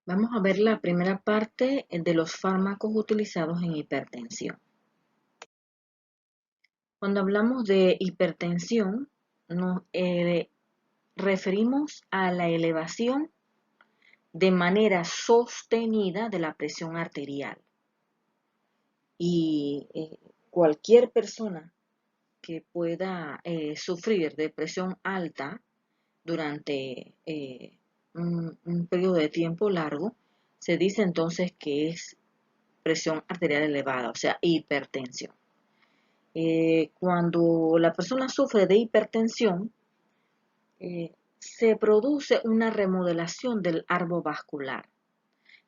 Vamos a ver la primera parte de los fármacos utilizados en hipertensión. Cuando hablamos de hipertensión, nos referimos a la elevación de manera sostenida de la presión arterial. Y cualquier persona que pueda sufrir de presión alta durante un periodo de tiempo largo, se dice entonces que es presión arterial elevada, o sea, hipertensión. Cuando la persona sufre de hipertensión, se produce una remodelación del árbol vascular.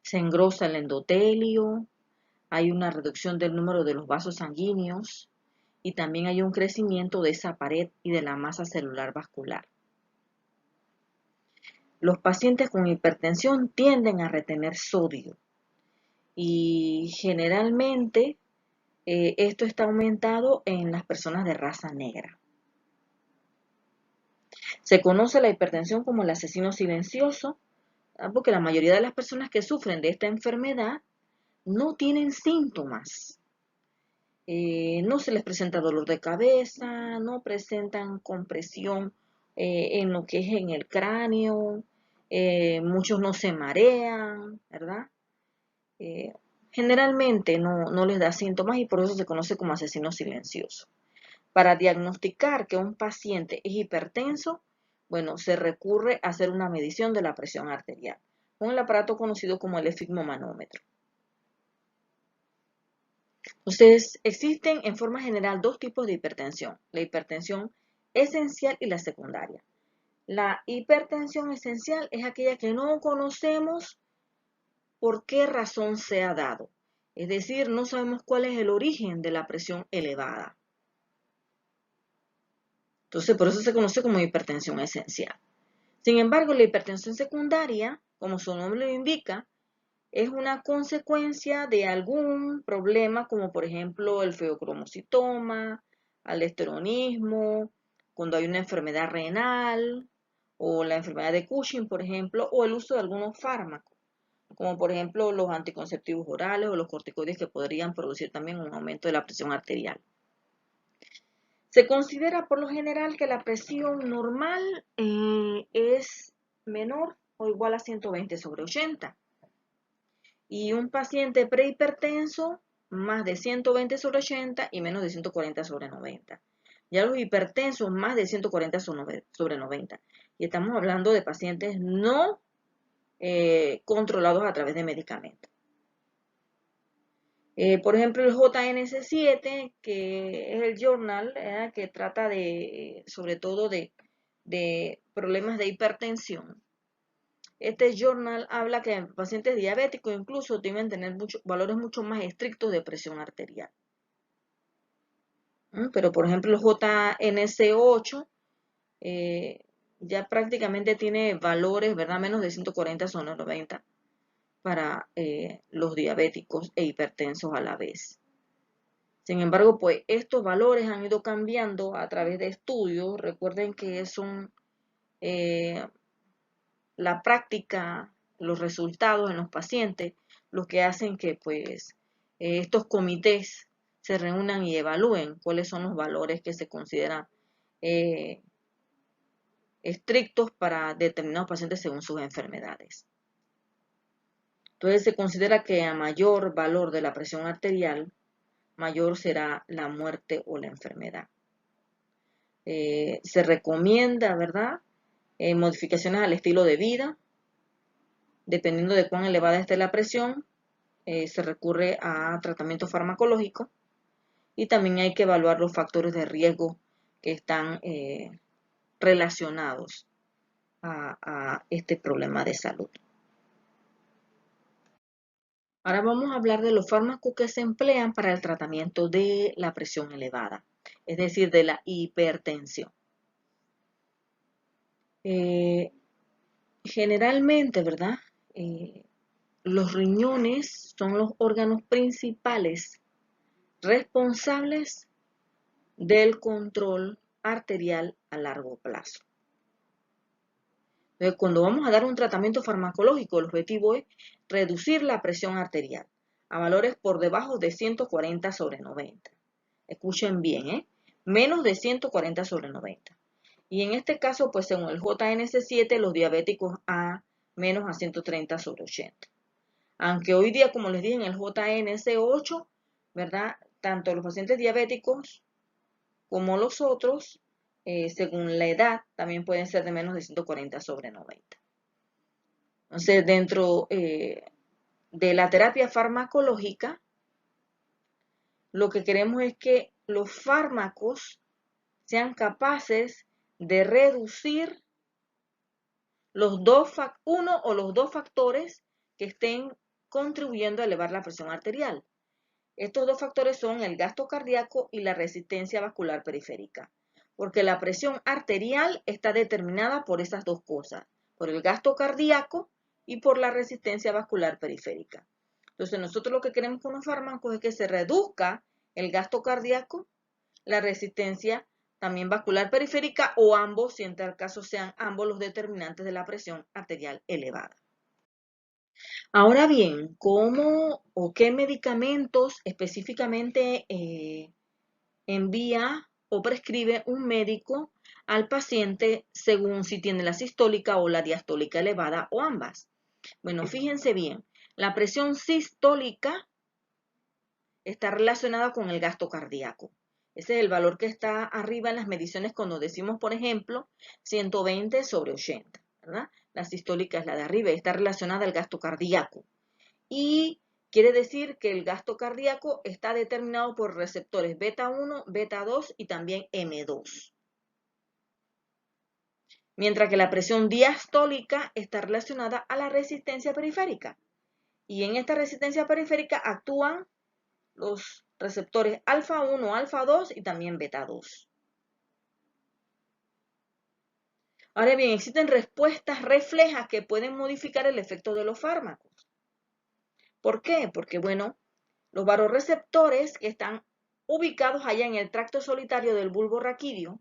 Se engrosa el endotelio, hay una reducción del número de los vasos sanguíneos y también hay un crecimiento de esa pared y de la masa celular vascular. Los pacientes con hipertensión tienden a retener sodio y generalmente esto está aumentado en las personas de raza negra. Se conoce la hipertensión como el asesino silencioso, porque la mayoría de las personas que sufren de esta enfermedad no tienen síntomas. No se les presenta dolor de cabeza, no presentan compresión en lo que es en el cráneo, muchos no se marean, ¿verdad? Generalmente no les da síntomas y por eso se conoce como asesino silencioso. Para diagnosticar que un paciente es hipertenso, bueno, se recurre a hacer una medición de la presión arterial con el aparato conocido como el esfigmomanómetro. Entonces, existen en forma general dos tipos de hipertensión, la hipertensión esencial y la secundaria. La hipertensión esencial es aquella que no conocemos por qué razón se ha dado, es decir, no sabemos cuál es el origen de la presión elevada. Entonces, por eso se conoce como hipertensión esencial. Sin embargo, la hipertensión secundaria, como su nombre lo indica, es una consecuencia de algún problema, como por ejemplo el feocromocitoma, aldosteronismo, cuando hay una enfermedad renal, o la enfermedad de Cushing, por ejemplo, o el uso de algunos fármacos, como por ejemplo los anticonceptivos orales o los corticoides que podrían producir también un aumento de la presión arterial. Se considera por lo general que la presión normal es menor o igual a 120/80 y un paciente prehipertenso más de 120/80 y menos de 140/90. Ya los hipertensos más de 140/90 y estamos hablando de pacientes no controlados a través de medicamentos. Por ejemplo, el JNS7, que es el journal que trata sobre todo de problemas de hipertensión. Este journal habla que pacientes diabéticos incluso deben tener valores mucho más estrictos de presión arterial. Pero por ejemplo el JNS8 ya prácticamente tiene valores, ¿verdad? Menos de 140/90 para los diabéticos e hipertensos a la vez. Sin embargo, pues estos valores han ido cambiando a través de estudios. Recuerden que son la práctica, los resultados en los pacientes, los que hacen que pues estos comités se reúnan y evalúen cuáles son los valores que se consideran estrictos para determinados pacientes según sus enfermedades. Entonces se considera que a mayor valor de la presión arterial, mayor será la muerte o la enfermedad. Se recomienda, ¿verdad? Modificaciones al estilo de vida. Dependiendo de cuán elevada esté la presión, se recurre a tratamiento farmacológico y también hay que evaluar los factores de riesgo que están relacionados a este problema de salud. Ahora vamos a hablar de los fármacos que se emplean para el tratamiento de la presión elevada, es decir, de la hipertensión. Generalmente, ¿verdad? Los riñones son los órganos principales responsables del control arterial a largo plazo. Entonces, cuando vamos a dar un tratamiento farmacológico, el objetivo es reducir la presión arterial a valores por debajo de 140/90. Escuchen bien, ¿eh? Menos de 140/90. Y en este caso, pues según el JNS7, los diabéticos a menos a 130/80. Aunque hoy día, como les dije, en el JNS8, ¿verdad? Tanto los pacientes diabéticos como los otros, según la edad, también pueden ser de menos de 140/90. Entonces, dentro de la terapia farmacológica, lo que queremos es que los fármacos sean capaces de reducir uno o los dos factores que estén contribuyendo a elevar la presión arterial. Estos dos factores son el gasto cardíaco y la resistencia vascular periférica, porque la presión arterial está determinada por esas dos cosas, por el gasto cardíaco y por la resistencia vascular periférica. Entonces, nosotros lo que queremos con los fármacos es que se reduzca el gasto cardíaco, la resistencia también vascular periférica o ambos, si en tal caso sean ambos los determinantes de la presión arterial elevada. Ahora bien, ¿cómo o qué medicamentos específicamente envía o prescribe un médico al paciente según si tiene la sistólica o la diastólica elevada o ambas? Bueno, fíjense bien, la presión sistólica está relacionada con el gasto cardíaco. Ese es el valor que está arriba en las mediciones cuando decimos, por ejemplo, 120/80, ¿verdad? La sistólica es la de arriba y está relacionada al gasto cardíaco. Y quiere decir que el gasto cardíaco está determinado por receptores beta 1, beta 2 y también M2. Mientras que la presión diastólica está relacionada a la resistencia periférica. Y en esta resistencia periférica actúan los receptores alfa 1, alfa 2 y también beta 2. Ahora bien, existen respuestas reflejas que pueden modificar el efecto de los fármacos. ¿Por qué? Porque, bueno, los vasoreceptores que están ubicados allá en el tracto solitario del bulbo raquídeo,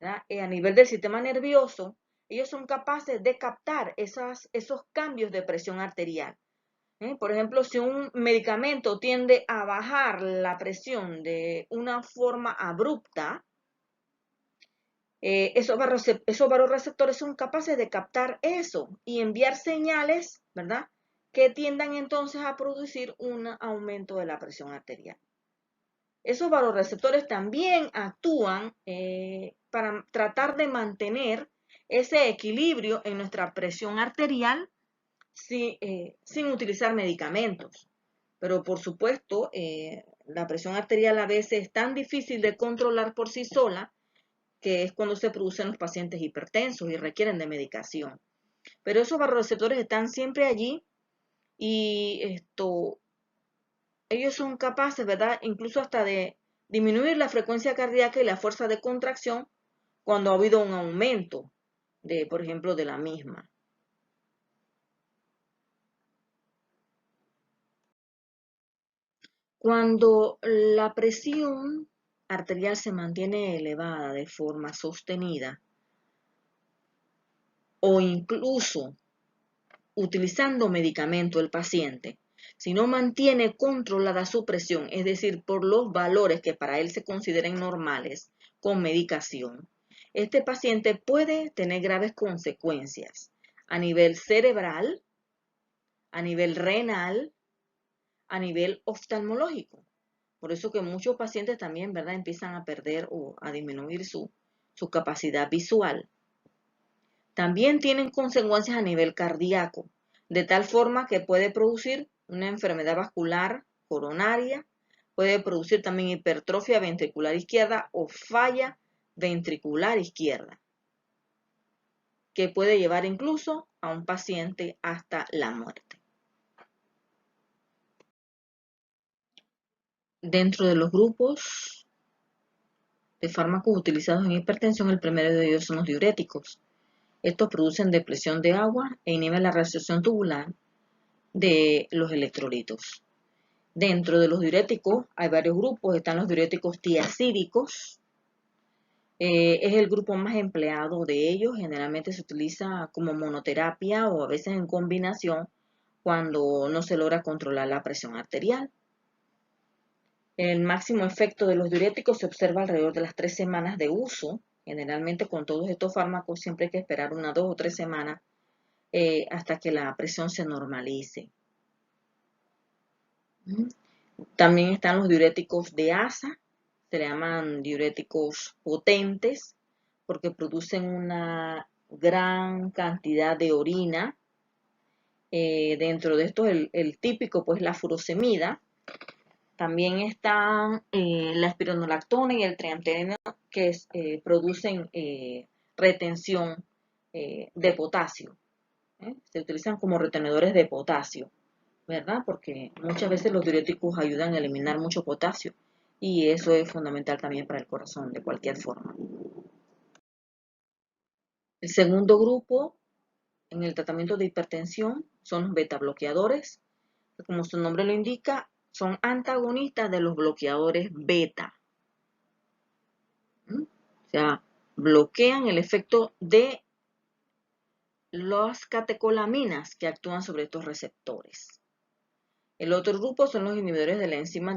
a nivel del sistema nervioso, ellos son capaces de captar esos cambios de presión arterial. Por ejemplo, si un medicamento tiende a bajar la presión de una forma abrupta, esos vasoreceptores son capaces de captar eso y enviar señales, ¿verdad?, que tiendan entonces a producir un aumento de la presión arterial. Esos vasoreceptores también actúan para tratar de mantener ese equilibrio en nuestra presión arterial sin utilizar medicamentos. Pero por supuesto, la presión arterial a veces es tan difícil de controlar por sí sola que es cuando se producen los pacientes hipertensos y requieren de medicación. Pero esos vasoreceptores están siempre allí y ellos son capaces, ¿verdad?, incluso hasta de disminuir la frecuencia cardíaca y la fuerza de contracción cuando ha habido un aumento por ejemplo, de la misma. Cuando la presión arterial se mantiene elevada de forma sostenida o incluso utilizando medicamento el paciente, si no mantiene controlada su presión, es decir, por los valores que para él se consideren normales con medicación, este paciente puede tener graves consecuencias a nivel cerebral, a nivel renal, a nivel oftalmológico. Por eso que muchos pacientes también, ¿verdad?, empiezan a perder o a disminuir su capacidad visual. También tienen consecuencias a nivel cardíaco, de tal forma que puede producir una enfermedad vascular coronaria, puede producir también hipertrofia ventricular izquierda o falla ventricular izquierda, que puede llevar incluso a un paciente hasta la muerte. Dentro de los grupos de fármacos utilizados en hipertensión, el primero de ellos son los diuréticos. Estos producen depresión de agua e inhiben la reabsorción tubular de los electrolitos. Dentro de los diuréticos hay varios grupos. Están los diuréticos tiazídicos, Es el grupo más empleado de ellos. Generalmente se utiliza como monoterapia o a veces en combinación cuando no se logra controlar la presión arterial. El máximo efecto de los diuréticos se observa alrededor de las 3 semanas de uso. Generalmente con todos estos fármacos siempre hay que esperar 1, 2 o 3 semanas hasta que la presión se normalice. También están los diuréticos de asa, se le llaman diuréticos potentes porque producen una gran cantidad de orina. Dentro de estos el típico pues la furosemida. También están la espironolactona y el triamtereno que producen retención de potasio. Se utilizan como retenedores de potasio, ¿verdad? Porque muchas veces los diuréticos ayudan a eliminar mucho potasio y eso es fundamental también para el corazón, de cualquier forma. El segundo grupo en el tratamiento de hipertensión son los beta bloqueadores, que como su nombre lo indica, son antagonistas de los bloqueadores beta. O sea, bloquean el efecto de las catecolaminas que actúan sobre estos receptores. El otro grupo son los inhibidores de la enzima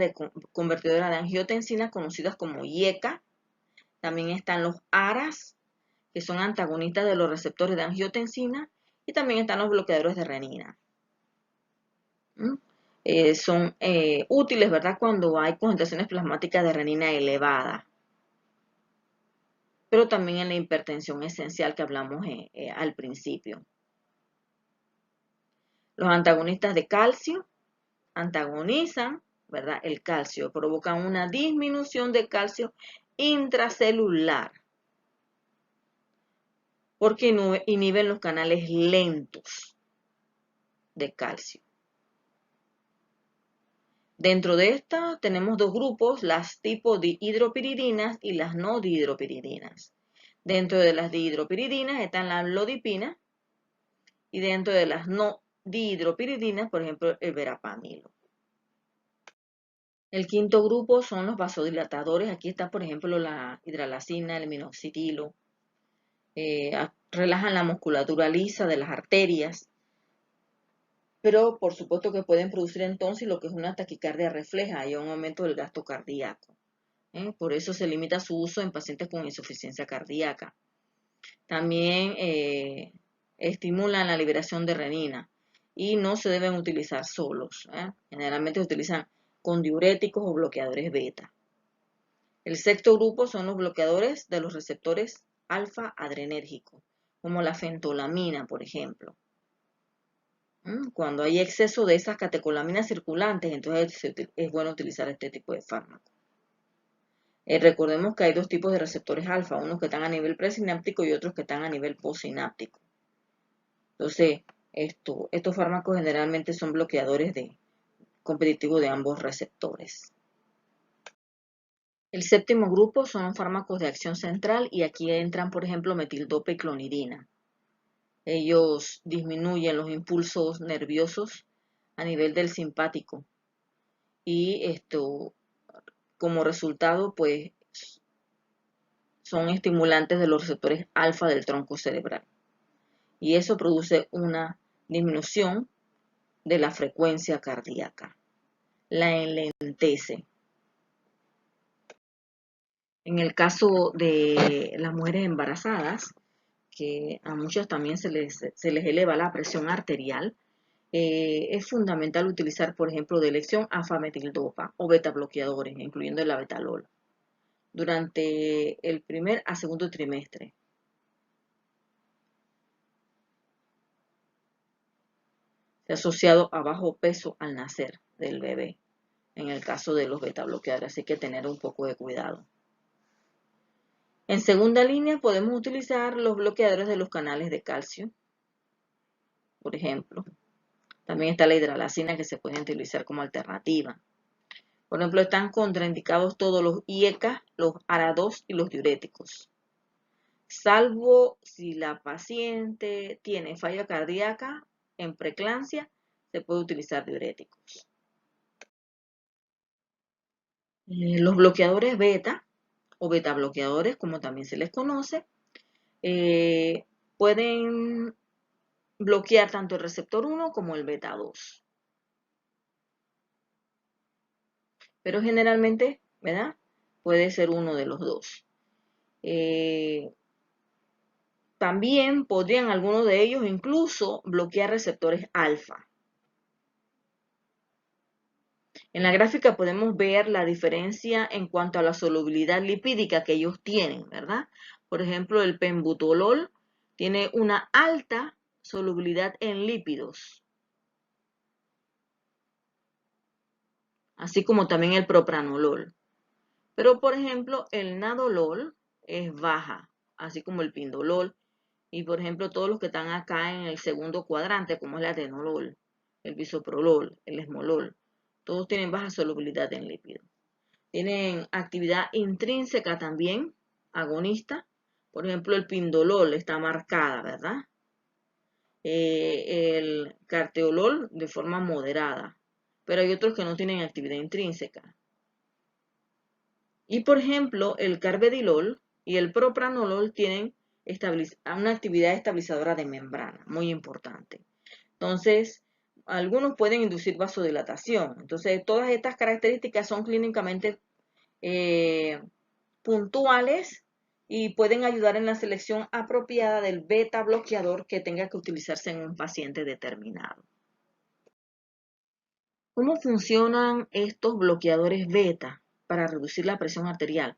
convertidora de angiotensina, conocidas como IECA. También están los ARAS, que son antagonistas de los receptores de angiotensina, y también están los bloqueadores de renina. Son útiles, ¿verdad?, cuando hay concentraciones plasmáticas de renina elevadas, pero también en la hipertensión esencial que hablamos al principio. Los antagonistas de calcio antagonizan, ¿verdad?, el calcio, provocan una disminución de calcio intracelular porque inhiben los canales lentos de calcio. Dentro de estas tenemos dos grupos, las tipo dihidropiridinas y las no dihidropiridinas. Dentro de las dihidropiridinas están la amlodipina y dentro de las no dihidropiridinas, por ejemplo, el verapamilo. El quinto grupo son los vasodilatadores. Aquí está, por ejemplo, la hidralazina, el minoxidilo. Relajan la musculatura lisa de las arterias, pero por supuesto que pueden producir entonces lo que es una taquicardia refleja y un aumento del gasto cardíaco. Por eso se limita su uso en pacientes con insuficiencia cardíaca. También estimulan la liberación de renina y no se deben utilizar solos. Generalmente se utilizan con diuréticos o bloqueadores beta. El sexto grupo son los bloqueadores de los receptores alfa adrenérgicos, como la fentolamina, por ejemplo. Cuando hay exceso de esas catecolaminas circulantes, entonces es bueno utilizar este tipo de fármaco. Recordemos que hay dos tipos de receptores alfa, unos que están a nivel presináptico y otros que están a nivel postsináptico. Entonces, estos fármacos generalmente son bloqueadores competitivos de ambos receptores. El séptimo grupo son fármacos de acción central y aquí entran, por ejemplo, metildopa y clonidina. Ellos disminuyen los impulsos nerviosos a nivel del simpático y como resultado, pues, son estimulantes de los receptores alfa del tronco cerebral. Y eso produce una disminución de la frecuencia cardíaca. La enlentece. En el caso de las mujeres embarazadas, que a muchas también se les eleva la presión arterial, es fundamental utilizar, por ejemplo, de elección alfa-metildopa o beta bloqueadores, incluyendo el abetalol, durante el primer a segundo trimestre. Asociado a bajo peso al nacer del bebé, en el caso de los beta bloqueadores, así que tener un poco de cuidado. En segunda línea podemos utilizar los bloqueadores de los canales de calcio, por ejemplo. También está la hidralazina que se puede utilizar como alternativa. Por ejemplo, están contraindicados todos los IECA, los ARA2 y los diuréticos. Salvo si la paciente tiene falla cardíaca en preeclampsia, se puede utilizar diuréticos. Los bloqueadores beta o beta bloqueadores, como también se les conoce, pueden bloquear tanto el receptor 1 como el beta 2. Pero generalmente, ¿verdad? Puede ser uno de los dos. También podrían algunos de ellos incluso bloquear receptores alfa. En la gráfica podemos ver la diferencia en cuanto a la solubilidad lipídica que ellos tienen, ¿verdad? Por ejemplo, el penbutolol tiene una alta solubilidad en lípidos, así como también el propranolol. Pero, por ejemplo, el nadolol es baja, así como el pindolol. Y, por ejemplo, todos los que están acá en el segundo cuadrante, como es el atenolol, el bisoprolol, el esmolol, todos tienen baja solubilidad en lípidos. Tienen actividad intrínseca también, agonista. Por ejemplo, el pindolol está marcada, ¿verdad? El carteolol de forma moderada. Pero hay otros que no tienen actividad intrínseca. Y, por ejemplo, el carvedilol y el propranolol tienen una actividad estabilizadora de membrana, muy importante. Entonces, algunos pueden inducir vasodilatación. Entonces, todas estas características son clínicamente puntuales y pueden ayudar en la selección apropiada del beta bloqueador que tenga que utilizarse en un paciente determinado. ¿Cómo funcionan estos bloqueadores beta para reducir la presión arterial?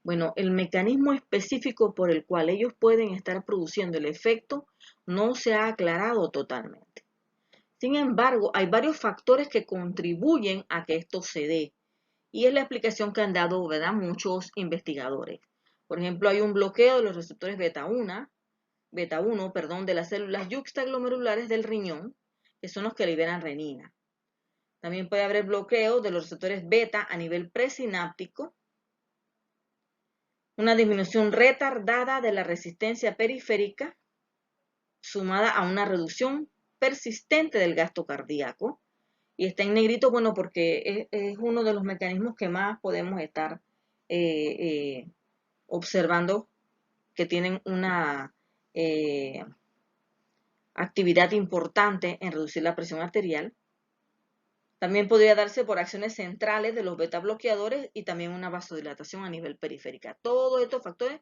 Bueno, el mecanismo específico por el cual ellos pueden estar produciendo el efecto no se ha aclarado totalmente. Sin embargo, hay varios factores que contribuyen a que esto se dé. Y es la explicación que han dado, ¿verdad?, muchos investigadores. Por ejemplo, hay un bloqueo de los receptores beta 1, de las células yuxtaglomerulares del riñón, que son los que liberan renina. También puede haber bloqueo de los receptores beta a nivel presináptico, una disminución retardada de la resistencia periférica, sumada a una reducción persistente del gasto cardíaco. Y está en negrito, bueno, porque es uno de los mecanismos que más podemos estar observando que tienen una actividad importante en reducir la presión arterial. También podría darse por acciones centrales de los beta bloqueadores y también una vasodilatación a nivel periférica. Todos estos factores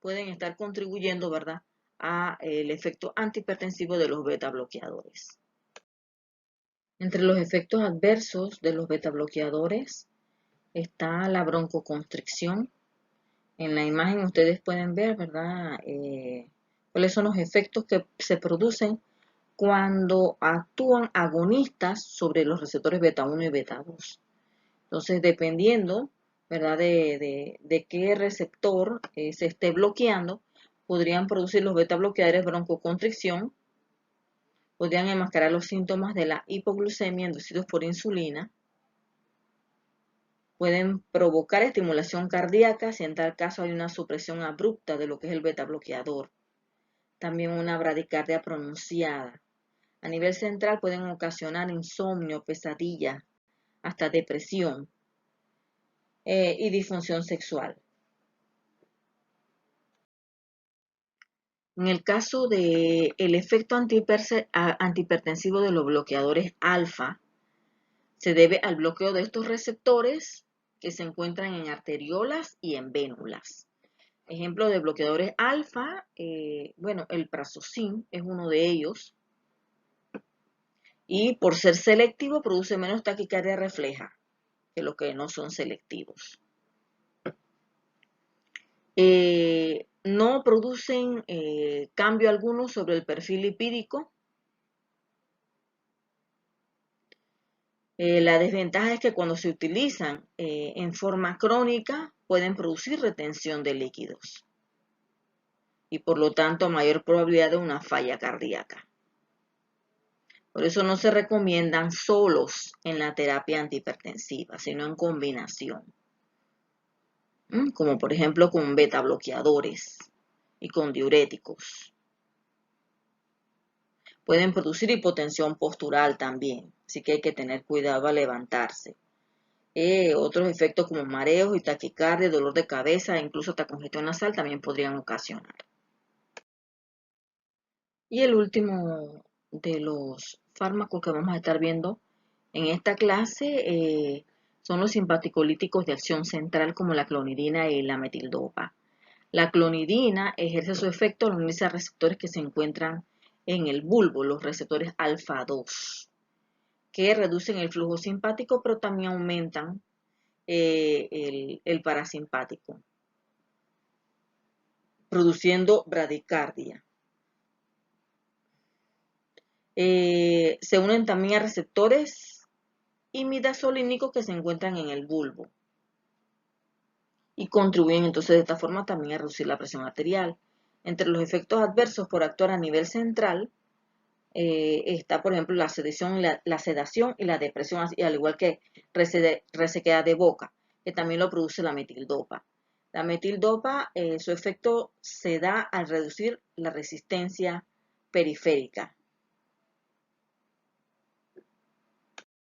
pueden estar contribuyendo, ¿verdad?, a el efecto antihipertensivo de los beta bloqueadores. Entre los efectos adversos de los beta bloqueadores está la broncoconstricción. En la imagen ustedes pueden ver, ¿verdad?, cuáles son los efectos que se producen cuando actúan agonistas sobre los receptores beta 1 y beta 2. Entonces, dependiendo, ¿verdad?, de qué receptor se esté bloqueando, podrían producir los beta bloqueadores broncoconstricción, podrían enmascarar los síntomas de la hipoglucemia inducidos por insulina, pueden provocar estimulación cardíaca si en tal caso hay una supresión abrupta de lo que es el beta bloqueador, también una bradicardia pronunciada. A nivel central pueden ocasionar insomnio, pesadilla, hasta depresión y disfunción sexual. En el caso del efecto antihipertensivo de los bloqueadores alfa, se debe al bloqueo de estos receptores que se encuentran en arteriolas y en vénulas. Ejemplo de bloqueadores alfa, bueno, el prazosin es uno de ellos. Y por ser selectivo produce menos taquicardia refleja que los que no son selectivos. No producen cambio alguno sobre el perfil lipídico. La desventaja es que cuando se utilizan en forma crónica pueden producir retención de líquidos y por lo tanto mayor probabilidad de una falla cardíaca. Por eso no se recomiendan solos en la terapia antihipertensiva, sino en combinación, como por ejemplo con beta bloqueadores y con diuréticos. Pueden producir hipotensión postural también, así que hay que tener cuidado al levantarse. Otros efectos como mareos y taquicardia, dolor de cabeza e incluso hasta congestión nasal también podrían ocasionar. Y el último de los fármacos que vamos a estar viendo en esta clase son los simpaticolíticos de acción central como la clonidina y la metildopa. La clonidina ejerce su efecto al unirse a receptores que se encuentran en el bulbo, los receptores alfa 2, que reducen el flujo simpático, pero también aumentan el parasimpático, produciendo bradicardia. Se unen también a receptores imidazolínicos que se encuentran en el bulbo y contribuyen entonces de esta forma también a reducir la presión arterial. Entre los efectos adversos por actuar a nivel central está, por ejemplo, la sedación y la depresión, al igual que resequedad de boca, que también lo produce la metildopa. La metildopa, su efecto se da al reducir la resistencia periférica